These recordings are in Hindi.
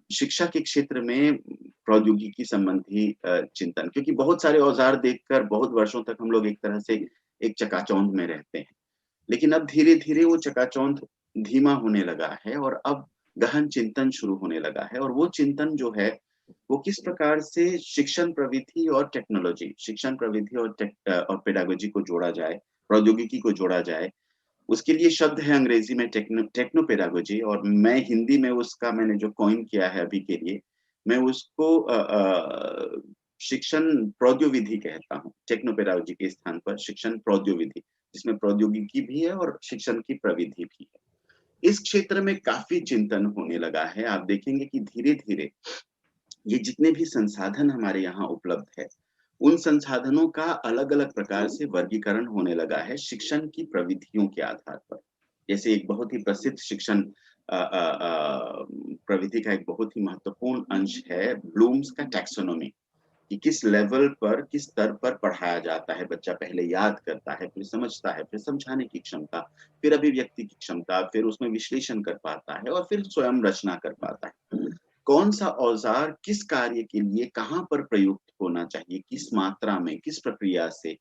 शिक्षा के क्षेत्र में प्रौद्योगिकी संबंधी चिंतन, क्योंकि बहुत सारे औज़ार देखकर बहुत वर्षों तक हम लोग एक तरह से एक चकाचौंध में रहते हैं। लेकिन अब धीरे-धीरे वो चकाचौंध धीमा होने लगा है और अब गहन चिंतन शुरू होने लगा है, और वो चिंतन जो है, वो किस प्रकार से शिक्षण प्रविधि और टेक्नोलॉजी, शिक्षण प्रविधि और पेडागोजी को जोड़ा जाए, प्रौद्योगिकी को जोड़ा जाए। उसके लिए शब्द है अंग्रेजी में टेक्नो पेडागोजी, और मैं हिंदी में उसका मैंने जो कॉइन किया है अभी के लिए, मैं उसको शिक्षण प्रौद्योविधि कहता हूँ। टेक्नो पेडागोजी के स्थान पर शिक्षण प्रौद्योविधि, जिसमें प्रौद्योगिकी भी है और शिक्षण की प्रविधि भी है। इस क्षेत्र में काफ़ी चिंतन होने लगा है। आप देखेंगे कि धीरे-धीरे ये जितने भी संसाधन हमारे यहाँ उपलब्ध है, उन संसाधनों का अलग-अलग प्रकार से वर्गीकरण होने लगा है शिक्षण की प्रविधियों के आधार पर। जैसे एक बहुत ही प्रसिद्ध शिक्षण प्रविधि का एक बहुत ही महत्वपूर्ण अंश है ब्लूम्स का टैक्सोनॉमी, कि किस लेवल पर, किस स्तर पर पढ़ाया जाता है। बच्चा पहले याद करता है, फिर समझता है, फिर समझाने की क्षमता, फिर अभिव्यक्ति की क्षमता, फिर उसमें विश्लेषण कर पाता है और फिर स्वयं रचना कर पाता है। कौन-सा औज़ार किस कार्य के लिए कहाँ पर प्रयुक्त होना चाहिए, किस मात्रा में, किस प्रक्रिया से,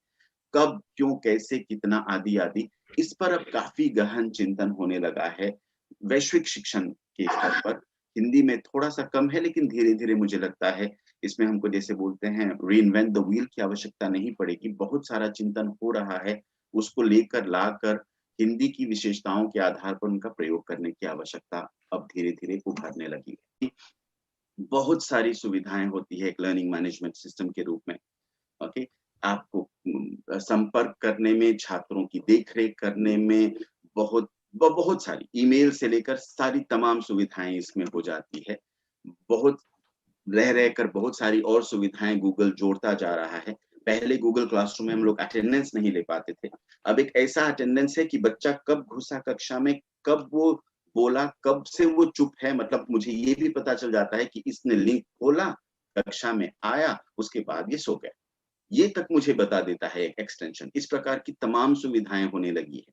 कब, क्यों, कैसे, कितना, आदि-आदि, इस पर अब काफ़ी गहन चिंतन होने लगा है, वैश्विक शिक्षण के स्तर पर। हिंदी में थोड़ा-सा कम है, लेकिन धीरे-धीरे मुझे लगता है इसमें हमको जैसे बोलते हैं रीइन्वेंट द व्हील की आवश्यकता नहीं पड़ेगी। बहुत सारा चिंतन हो रहा है, उसको लेकर लाकर हिंदी की विशेषताओं के आधार पर उनका प्रयोग करने की आवश्यकता अब धीरे-धीरे उभरने लगी है। बहुत सारी सुविधाएँ होती है एक लर्निंग मैनेजमेंट सिस्टम के रूप में, ओके? आपको संपर्क करने में, छात्रों की देख-रेख करने में, बहुत सारी ईमेल से लेकर सारी तमाम सुविधाएँ इसमें हो जाती है। बहुत रह कर बहुत सारी और सुविधाएँ गूगल जोड़ता जा रहा है। पहले गूगल क्लासरूम में हम लोग अटेंडेंस नहीं ले पाते थे। अब एक ऐसा अटेंडेंस है कि बच्चा कब घुसा कक्षा में, कब वो बोला, कब से वो चुप है, मतलब मुझे ये भी पता चल जाता है कि इसने लिंक खोला, कक्षा में आया, उसके बाद ये सो गया। ये तक मुझे बता देता है एक एक्सटेंशन। इस प्रकार की तमाम सुविधाएँ होने लगी है।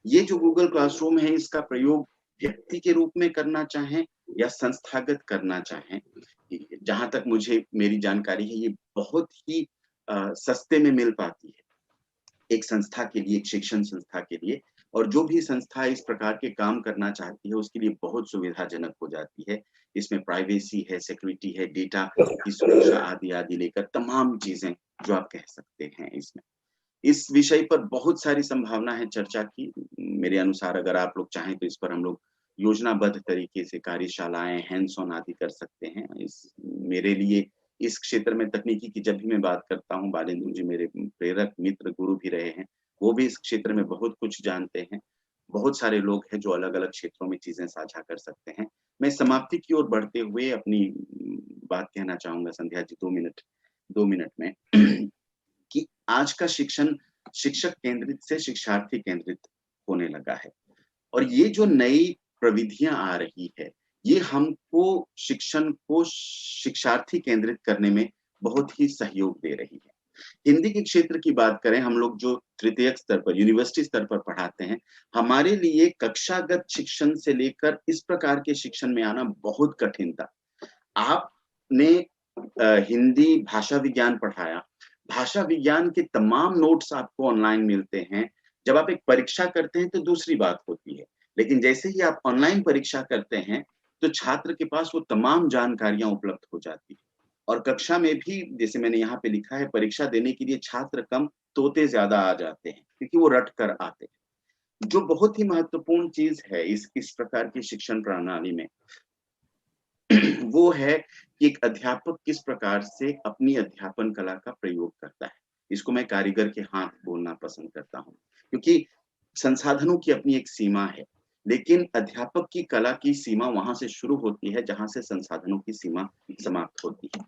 ये जो गूगल क्लासरूम है, इसका प्रयोग व्यक्ति के रूप में करना चाहें या संस्थागत करना चाहें, जहाँ तक मुझे मेरी जानकारी है, ये बहुत ही सस्ते में मिल पाती है। एक संस्था के लिए, एक शिक्षण संस्था के लिए, और जो भी संस्था इस प्रकार के काम करना चाहती है, उसके लिए बहुत सुविधाजनक हो जाती है। इसमें प्राइवेसी है, सिक्योरिटी है, डेटा की सुरक्षा आदि-आदि लेकर तमाम चीज़ें जो आप कह सकते हैं इसमें। इस विषय पर बहुत सारी संभावना है चर्चा की। मेरे अनुसार अगर आप लोग चाहें तो इस पर हम लोग योजनाबद्ध तरीके से कार्यशालाएँ, हैंड्स ऑन आदि कर सकते हैं। मेरे लिए इस क्षेत्र में तकनीकी की जब भी मैं बात करता हूँ, बालेंद्र जी मेरे प्रेरक मित्र, गुरु भी रहे हैं। वो भी इस क्षेत्र में बहुत कुछ जानते हैं। बहुत सारे लोग हैं जो अलग-अलग क्षेत्रों में चीज़ें साझा कर सकते हैं। मैं समाप्ति की ओर बढ़ते हुए अपनी बात कहना चाहूँगा संध्या जी, 2 मिनट में कि आज का शिक्षण शिक्षक केंद्रित से शिक्षार्थी केंद्रित होने लगा है। और ये जो नई प्रविधियाँ आ रही है, ये हमको शिक्षण को शिक्षार्थी केंद्रित करने में बहुत ही सहयोग दे रही है। हिंदी के क्षेत्र की बात करें, हम लोग जो तृतीयक स्तर पर, यूनिवर्सिटी स्तर पर पढ़ाते हैं, हमारे लिए कक्षागत शिक्षण से लेकर इस प्रकार के शिक्षण में आना बहुत कठिन था। आपने हिंदी भाषा विज्ञान पढ़ाया, भाषा विज्ञान के तमाम नोट्स आपको ऑनलाइन मिलते हैं। जब आप एक परीक्षा करते हैं तो दूसरी बात होती है। लेकिन जैसे ही आप ऑनलाइन परीक्षा करते हैं, तो छात्र के पास वो तमाम जानकारियाँ उपलब्ध हो जाती हैं। और कक्षा में भी जैसे मैंने यहाँ पे लिखा है, परीक्षा देने के लिए छात्र कम, तोते ज़्यादा आ जाते हैं, क्योंकि वो रट कर आते हैं। जो बहुत ही महत्वपूर्ण चीज़ है इस प्रकार की शिक्षण प्रणाली में, वो है कि एक अध्यापक किस प्रकार से अपनी अध्यापन कला का प्रयोग करता है। इसको मैं कारीगर के हाथ बोलना पसंद करता हूँ, क्योंकि संसाधनों की अपनी एक सीमा है, लेकिन अध्यापक की कला की सीमा वहाँ से शुरू होती है जहाँ से संसाधनों की सीमा समाप्त होती है।